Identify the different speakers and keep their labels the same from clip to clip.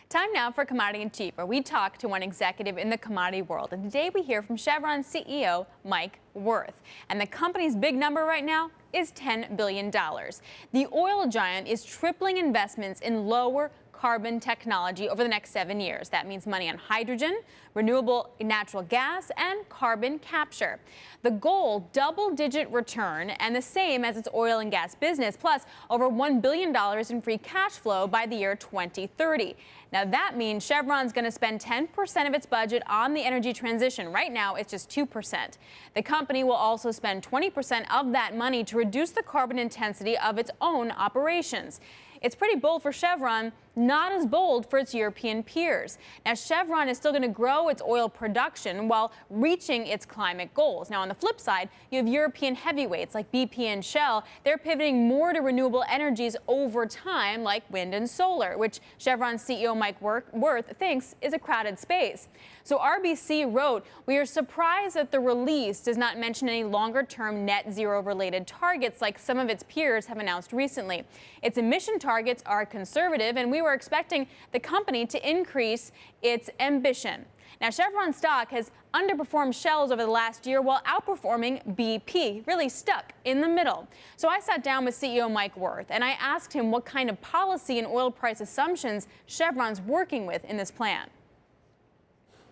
Speaker 1: Time now for Commodity in Chief, where we talk to one executive in the commodity world. And today we hear from Chevron CEO Mike Wirth. And the company's big number right now is $10 billion. The oil giant is tripling investments in lower carbon technology over the next 7 years. That means money on hydrogen, renewable natural gas, and carbon capture. The goal, double-digit return, and the same as its oil and gas business, plus over $1 billion in free cash flow by the year 2030. Now, that means Chevron's going to spend 10% of its budget on the energy transition. Right now, it's just 2%. The company will also spend 20% of that money to reduce the carbon intensity of its own operations. It's pretty bold for Chevron, not as bold for its European peers. Now, Chevron is still going to grow its oil production while reaching its climate goals. Now, on the flip side, you have European heavyweights like BP and Shell. They're pivoting more to renewable energies over time, like wind and solar, which Chevron CEO Mike Wirth thinks is a crowded space. So RBC wrote, "We are surprised that the release does not mention any longer-term net zero-related targets like some of its peers have announced recently. Its emission targets are conservative, and we were expecting the company to increase its ambition." Now, Chevron stock has underperformed Shell's over the last year while outperforming BP, really stuck in the middle. So I sat down with CEO Mike Wirth, and I asked him what kind of policy and oil price assumptions Chevron's working with in this plan.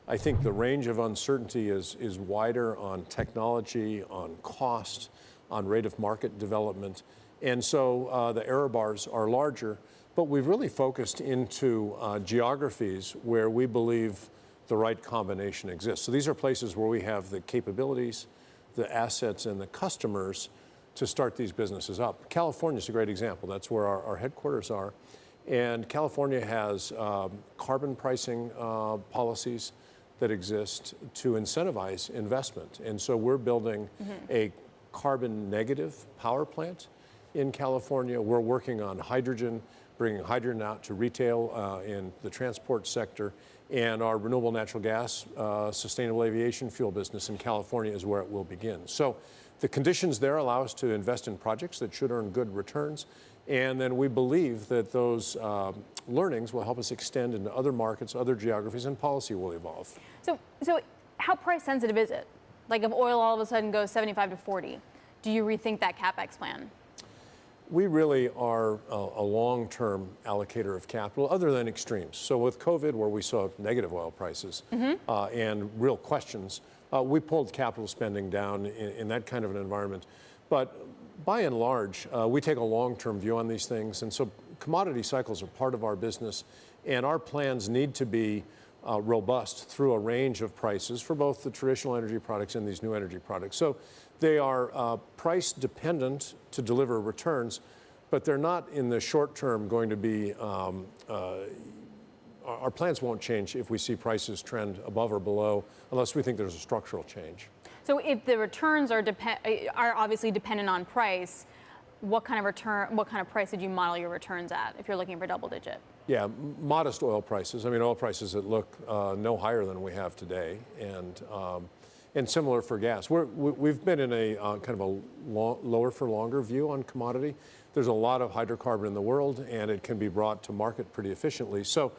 Speaker 2: I think the range of uncertainty is wider on technology, on cost, on rate of market development. And so the error bars are larger, but we've really focused into geographies where we believe the right combination exists. So these are places where we have the capabilities, the assets, and the customers to start these businesses up. California is a great example. That's where our headquarters are. And California has carbon pricing policies that exist to incentivize investment. And so we're building a carbon negative power plant in California. We're working on hydrogen, bringing hydrogen out to retail in the transport sector. And our renewable natural gas, sustainable aviation fuel business in California is where it will begin. So the conditions there allow us to invest in projects that should earn good returns. And then we believe that those learnings will help us extend into other markets, other geographies, and policy will evolve.
Speaker 1: So how price sensitive is it? Like if oil all of a sudden goes 75 to 40, do you rethink that CapEx plan?
Speaker 2: We really are a long-term allocator of capital, other than extremes. So with COVID, where we saw negative oil prices and real questions, we pulled capital spending down in that kind of an environment. But by and large, we take a long-term view on these things. And so commodity cycles are part of our business, and our plans need to be robust through a range of prices for both the traditional energy products and these new energy products. So they are price dependent to deliver returns, but they're not in the short term going to be, our plans won't change if we see prices trend above or below, unless we think there's a structural change.
Speaker 1: So if the returns are obviously dependent on price, what kind of price did you model your returns at if you're looking for double digit?
Speaker 2: Yeah, modest oil prices. I mean, oil prices that look no higher than we have today, and similar for gas. We've been in a kind of a lower for longer view on commodity. There's a lot of hydrocarbon in the world, and it can be brought to market pretty efficiently. So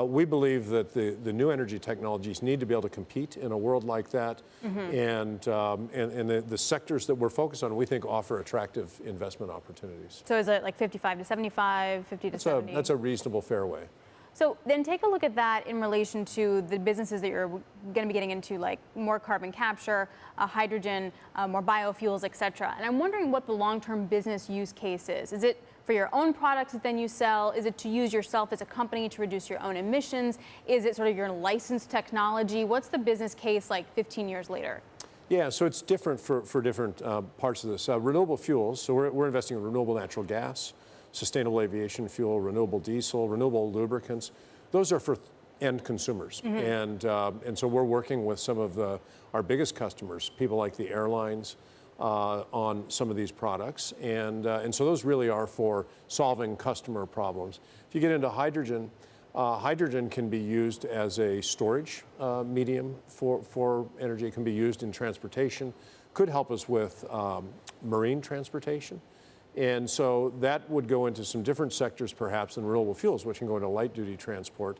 Speaker 2: we believe that the new energy technologies need to be able to compete in a world like that. And the sectors that we're focused on, we think, offer attractive investment opportunities.
Speaker 1: So is it like 55 to 75, 50 to 70?
Speaker 2: That's a reasonable fairway.
Speaker 1: So then take a look at that in relation to the businesses that you're going to be getting into, like more carbon capture, hydrogen, more biofuels, et cetera. And I'm wondering what the long-term business use case is. Is it for your own products that then you sell? Is it to use yourself as a company to reduce your own emissions? Is it sort of your licensed technology? What's the business case like 15 years later?
Speaker 2: Yeah, so it's different for different parts of this. Renewable fuels, so we're investing in renewable natural gas, sustainable aviation fuel, renewable diesel, renewable lubricants. Those are for end consumers. And so we're working with some of our biggest customers, people like the airlines, on some of these products. And so those really are for solving customer problems. If you get into hydrogen, hydrogen can be used as a storage medium for energy. It can be used in transportation, could help us with marine transportation. And so that would go into some different sectors perhaps than renewable fuels, which can go into light duty transport.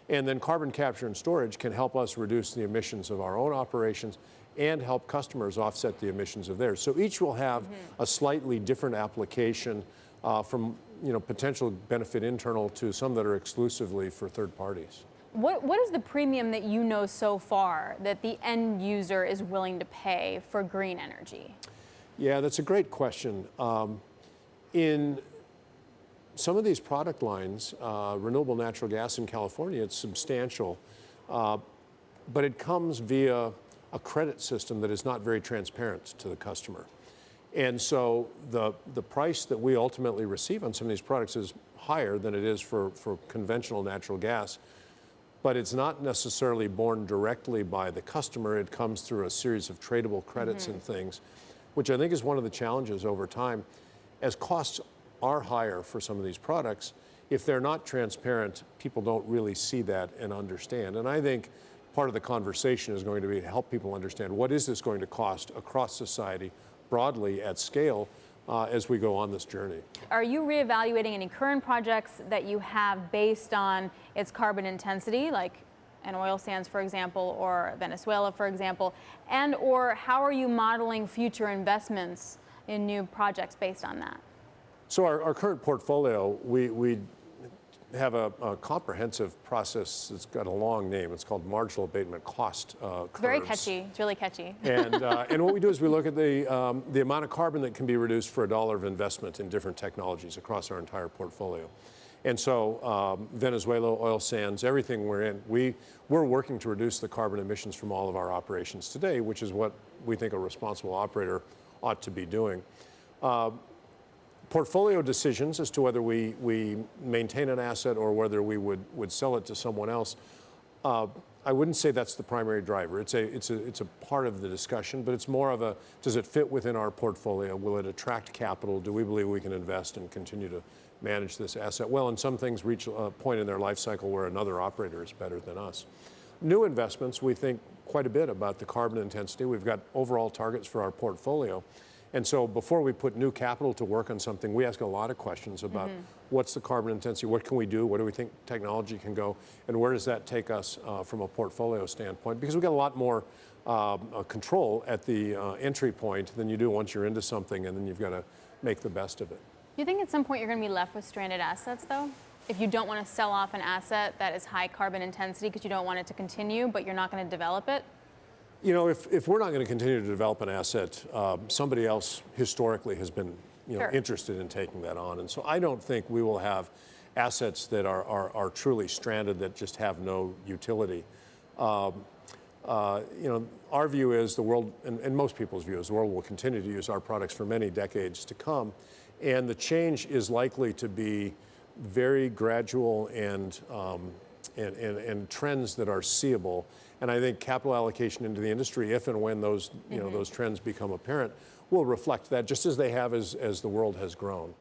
Speaker 2: And then carbon capture and storage can help us reduce the emissions of our own operations and help customers offset the emissions of theirs. So each will have a slightly different application from potential benefit internal to some that are exclusively for third parties.
Speaker 1: What is the premium that you know so far that the end user is willing to pay for green energy?
Speaker 2: Yeah, that's a great question. In some of these product lines, renewable natural gas in California, it's substantial, but it comes via a credit system that is not very transparent to the customer. And so the price that we ultimately receive on some of these products is higher than it is for conventional natural gas, but it's not necessarily borne directly by the customer. It comes through a series of tradable credits and things, which I think is one of the challenges over time. As costs are higher for some of these products, if they're not transparent, people don't really see that and understand. And I think part of the conversation is going to be to help people understand what is this going to cost across society, broadly at scale, as we go on this journey. Are
Speaker 1: you reevaluating any current projects that you have based on its carbon intensity, like an oil sands, for example, or Venezuela, for example, and or how are you modeling future investments in new projects based on that?
Speaker 2: So our current portfolio, we have a comprehensive process that's got a long name. It's called marginal abatement cost curves.
Speaker 1: It's very catchy. It's really catchy.
Speaker 2: And what we do is we look at the amount of carbon that can be reduced for $1 of investment in different technologies across our entire portfolio. And so Venezuela, oil sands, everything we're in, we're working to reduce the carbon emissions from all of our operations today, which is what we think a responsible operator ought to be doing. Portfolio decisions as to whether we maintain an asset or whether we would sell it to someone else, I wouldn't say that's the primary driver. It's a part of the discussion, but it's more of a, does it fit within our portfolio? Will it attract capital? Do we believe we can invest and continue to manage this asset well? And some things reach a point in their life cycle where another operator is better than us. New investments, we think quite a bit about the carbon intensity. We've got overall targets for our portfolio. And so before we put new capital to work on something, we ask a lot of questions about what's the carbon intensity, what can we do, what do we think technology can go, and where does that take us from a portfolio standpoint? Because we've got a lot more control at the entry point than you do once you're into something, and then you've got to make the best of it.
Speaker 1: You think at some point you're going to be left with stranded assets, though? If you don't want to sell off an asset that is high carbon intensity because you don't want it to continue, but you're not going to develop it?
Speaker 2: You know, if we're not going to continue to develop an asset, somebody else historically has been interested in taking that on. And so I don't think we will have assets that are truly stranded that just have no utility. Our view is the world, and most people's view is the world will continue to use our products for many decades to come. And the change is likely to be very gradual and trends that are seeable. And I think capital allocation into the industry, if and when those, those trends become apparent, will reflect that just as they have as the world has grown.